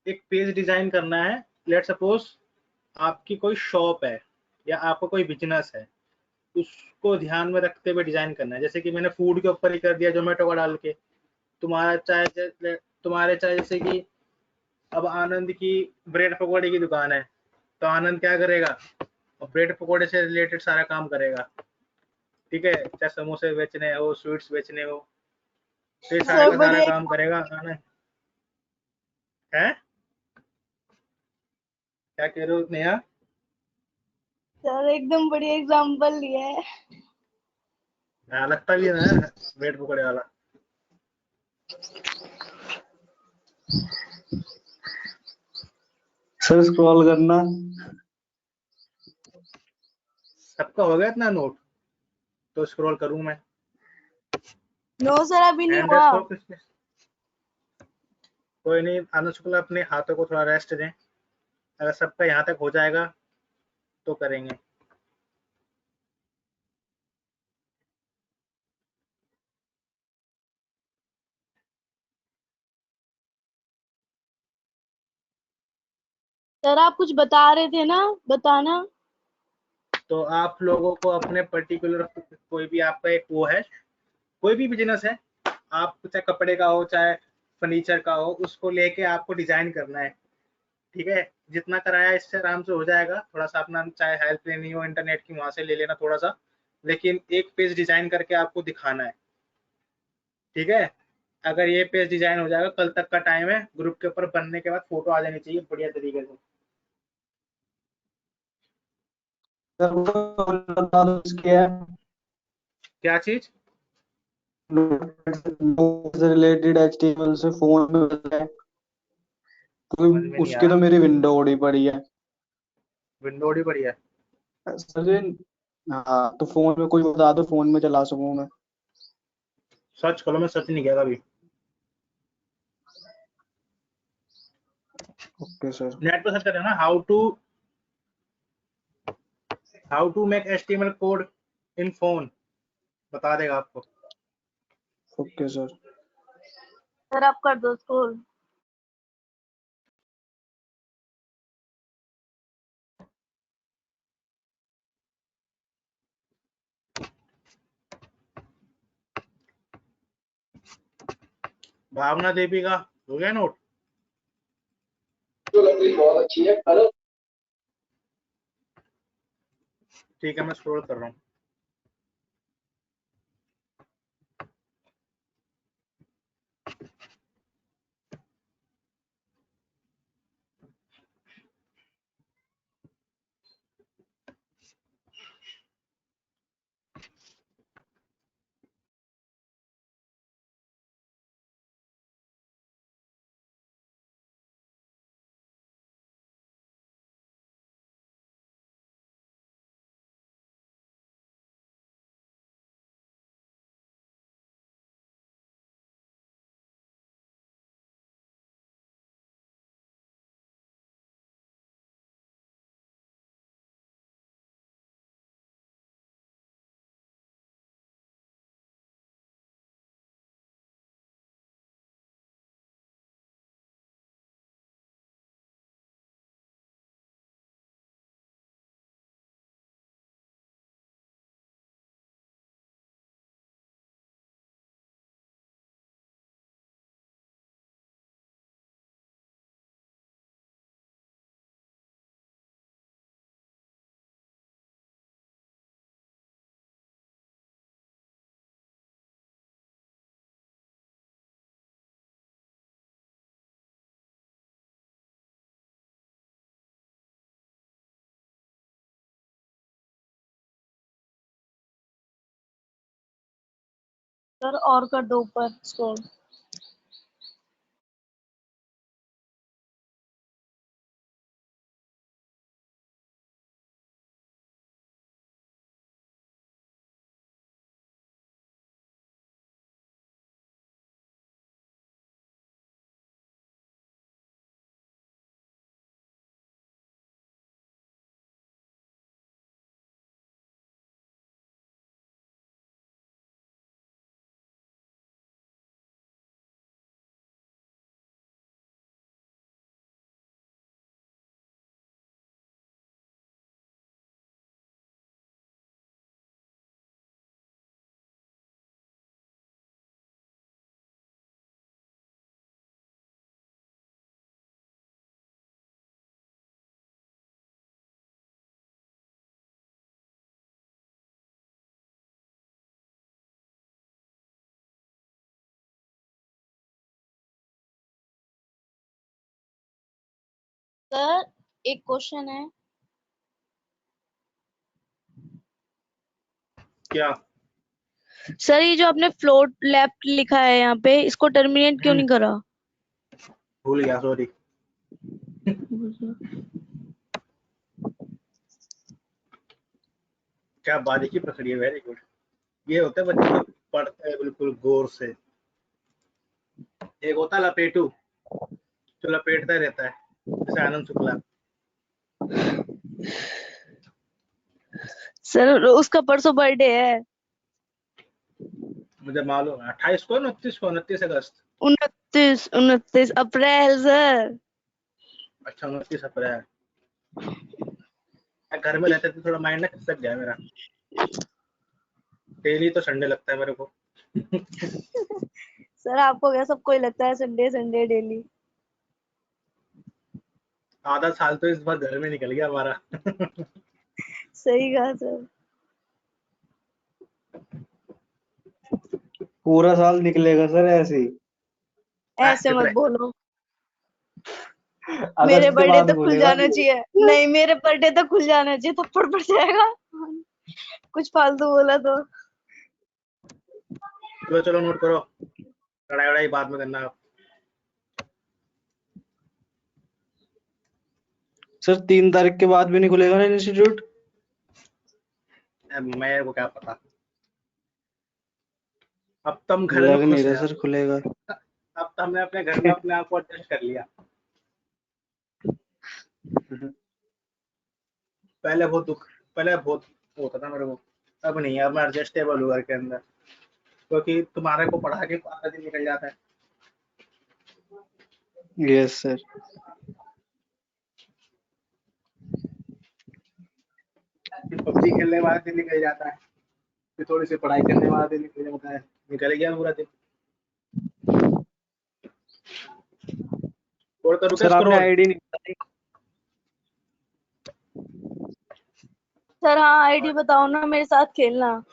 एक पेज डिजाइन करना है। लेट सपोज आपकी कोई शॉप है या आपका कोई बिजनेस है, उसको ध्यान में रखते हुए डिजाइन करना है। जैसे कि मैंने फूड के ऊपर ही कर दिया जोमेटो का डाल के। तुम्हारे चाहे जैसे कि अब आनंद की ब्रेड पकौड़े की दुकान है, तो आनंद क्या करेगा, ब्रेड पकौड़े से रिलेटेड सारा काम करेगा। ठीक है, चाहे समोसे बेचने हो, स्वीट्स बेचने हो, तो ये सारा
सर
का सारा
बढ़िया।
काम करेगा आनंद। है, क्या कह रहे हो नेहा?
सर एकदम बढ़िया एग्जाम्पल लिया है।
हाँ, लगता भी है ना ब्रेड पकौड़े वाला।
सर स्क्रॉल करना।
सबका हो गया इतना नोट, तो स्क्रॉल करूं मैं?
नो सर अभी नहीं
हैंड
हुआ।
रेस करो किसने? कोई नहीं, आनंद शुक्ला अपने हाथों को थोड़ा रेस्ट दें। अगर सबका यहाँ तक हो जाएगा तो करेंगे।
सर आप कुछ बता रहे थे ना, बताना।
तो आप लोगों को अपने पर्टिकुलर कोई भी आपका एक वो है, कोई भी बिजनेस है, आप चाहे कपड़े का हो चाहे फर्नीचर का हो, उसको लेके आपको डिजाइन करना है। ठीक है, जितना कराया इससे आराम से हो जाएगा। थोड़ा सा अपना चाहे हेल्प लेनी हो इंटरनेट की, वहां से ले लेना थोड़ा सा, लेकिन एक पेज डिजाइन करके आपको दिखाना है। ठीक है, अगर ये पेज डिजाइन हो जाएगा, कल तक का टाइम है, ग्रुप के ऊपर बनने के बाद फोटो आ जानी चाहिए बढ़िया तरीके से।
सर वो बता दो इसकी है
क्या चीज?
से रिलेटेड HTML से फोन में है,
समझ में नहीं आ
उसकी
रहा।
तो मेरी विंडो उड़ी पड़ी है
विंडो बड़ी बढ़िया है।
सर जी। हाँ तो फोन में कोई बता दो, फोन में चला सकूं मैं।
सर्च करो, मैं सर्च नहीं किया अभी।
Okay sir.
नेट पे सर्च करें ना, how to make HTML code in phone, बता देगा आपको।
Okay sir.
सर आप कर दो स्क्रॉल।
भावना देवी का हो गया नोट?
बहुत अच्छी है।
ठीक है, मैं स्क्रॉल कर रहा हूँ।
सर और कर दो ऊपर स्क्रॉल। सर एक क्वेश्चन है।
क्या?
सर ये जो आपने फ्लोट लेफ्ट लिखा है यहाँ पे, इसको टर्मिनेट क्यों नहीं करा?
भूल गया, सॉरी। क्या बारीकी पकड़ी है, वेरी गुड। ये होता है बच्चे जो पढ़ते हैं बिल्कुल गौर से। एक होता है लपेटू, जो लपेटता रहता है जैसे आनंद शुक्ला।
सर उसका परसों बर्थडे है,
मुझे मालूम है 28 को 29 अगस्त।
29 अप्रैल सर।
अच्छा 29 अप्रैल। घर में रहते थे थोड़ा माइंड ना खिसक गया मेरा। डेली तो संडे लगता है मेरे को।
सर आपको क्या सबको ही लगता है संडे संडे डेली?
आधा साल तो इस बार घर में निकल गया हमारा।
सही कहा सर।
पूरा साल निकलेगा सर ऐसे ही।
ऐसे
चुप
मत
रहे।
बोलो, मेरे
अगस्त के
बर्थडे
बाद
तक खुल
खुलेगा।
जाना चाहिए। नहीं, मेरे बर्थडे तक खुल जाना चाहिए, थप्पड़ पड़ जाएगा कुछ फालतू बोला तो।
चलो चलो नोट करो, लड़ाई वड़ाई बाद में करना।
सर 3 तारीख के बाद भी नहीं खुलेगा ना इंस्टीट्यूट?
अब मेरे को क्या पता। अब तो हम घर में
लग नहीं
खुश
रहा
हैं।
सर खुलेगा।
अब तो हमने अपने घर में अपने आप को एडजस्ट कर लिया। पहले बहुत होता था मेरे को, अब नहीं है। अब मैं एडजस्टेबल हूँ घर के अंदर, क्योंकि तुम्हारे को पढ़ा के आधा दिन निकल जाता है।
Yes sir.
फिर पबजी खेलने वाला दिन निकल जाता है, फिर थोड़ी सी पढ़ाई करने वाला दिन निकल जाता है, निकल गया पूरा दिन। और तो रुके
सर आपने
स्क्रॉल।
आईडी नहीं बताई।
सर हाँ, आईडी बताओ ना, मेरे साथ खेलना।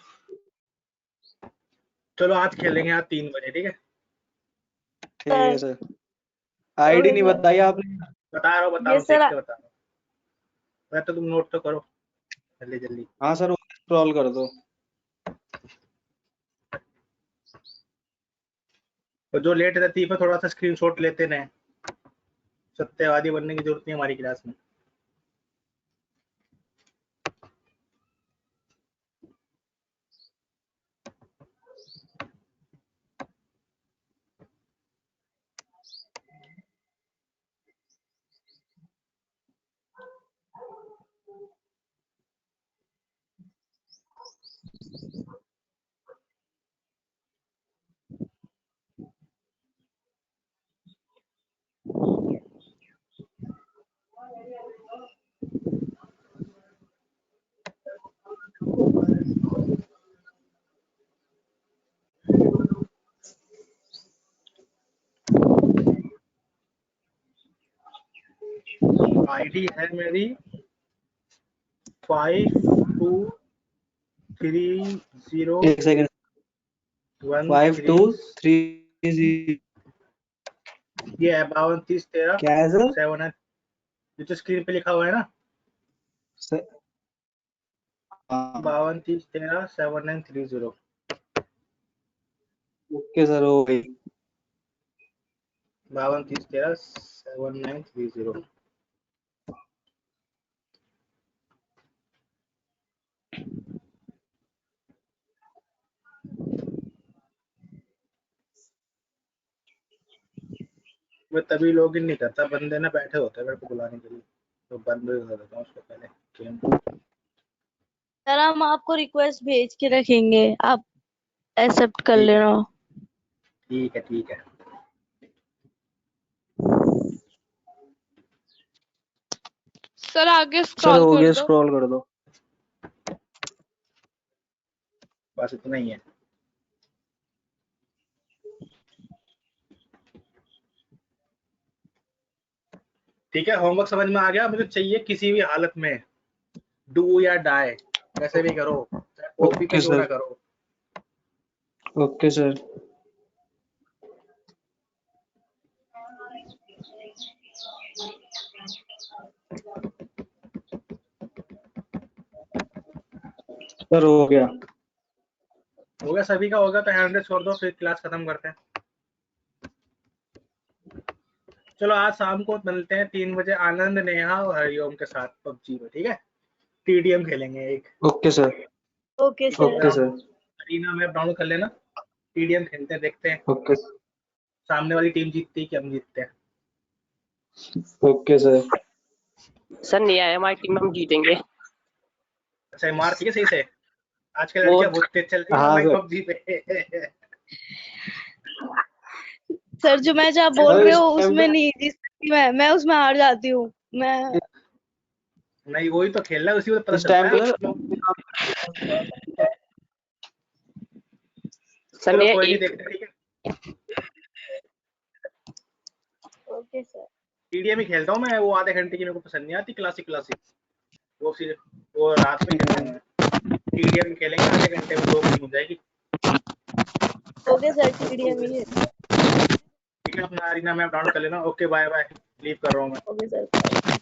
चलो आज खेलेंगे आज 3 बजे, ठीक है?
ठीक है
सर
सर। आईडी
ओके
नहीं
सर।
बताई आपने।
बता रहा
ये
हूँ देख
सर
के बता रहा हूँ। मैं तो तुम नोट तो करो जल्दी जल्दी।
हाँ सर स्क्रॉल कर दो।
और जो लेट लतीफ़ है थोड़ा सा स्क्रीनशॉट लेते रहे, सत्यवादी बनने की जरूरत नहीं हमारी क्लास में। आईडी है मेरी 5230
एक सेकंड।
13।
5230
ये है 523013
क्या है सर?
7 है, ये तो स्क्रीन पे लिखा हुआ है ना।
सर हाँ
523013 7930।
ओके सर हो गई।
523013 7930। मैं तभी लॉगिन नहीं करता, बंदे ना बैठे होते हैं मेरे को बुलाने के लिए, तो बंद कर देता हूँ उसको पहले गेम।
सर हम आपको रिक्वेस्ट भेज के रखेंगे, आप एक्सेप्ट कर
ठीक है
लेना।
ठीक है ठीक है।
सर आगे
सर
स्क्रॉल
हो
कर
गया
दो।
स्क्रॉल कर दो।
बस इतना ही है। ठीक है, होमवर्क समझ में आ गया। मुझे चाहिए किसी भी हालत में डू या डाई, कैसे भी करो, चाहे कॉपी पे
ओके
क्यों ना
सर।
करो।
Okay sir. सर हो गया।
हो गया सभी का? होगा तो हैंड रेस छोड़ दो, फिर क्लास खत्म करते हैं। चलो आज शाम को मिलते हैं 3 बजे आनंद नेहा और हरिओम के साथ पबजी में, ठीक है? टीडीएम खेलेंगे एक।
Okay sir.
ओके
ठीक है,
सर।
Okay sir.
अरीना में डाउनलोड कर लेना, टीडीएम खेलते हैं, देखते हैं
ओके
सामने वाली टीम जीतती है कि हम जीतते हैं।
Okay sir.
सर नहीं आया, हमारी टीम में हम जीतेंगे।
अच्छा मार ठीक है सही से। आजकल
वो-
लड़कियां बहुत तेज चलती है
हाँ,
ऑनलाइन
सर।
पबजी पे।
सर जो मैच आप बोल
सर,
रहे
इस
हो
टाइम
उसमें
पे-
नहीं जीत सकती मैं उसमें हार जाती हूँ मैं।
नहीं वही तो खेलना है, उसी को पता
इस टाइम पे
चलता है।
सर
चलो
नहीं
कोई नहीं,
एक
देखते ठीक है।
Okay sir.
टीडीएम ही खेलता हूँ मैं, वो आधे घंटे की मेरे को पसंद नहीं आती, क्लासिक वो रात में खेलेंगे। टीडीएम खेलेंगे आधे घंटे में 2 गेम हो जाएगी।
ओके सर टीडीएम ही है।
ठीक है, अपना अरीना मैप डाउनलोड कर लेना। ओके बाय बाय, लीव कर रहा हूँ मैं।
Okay sir.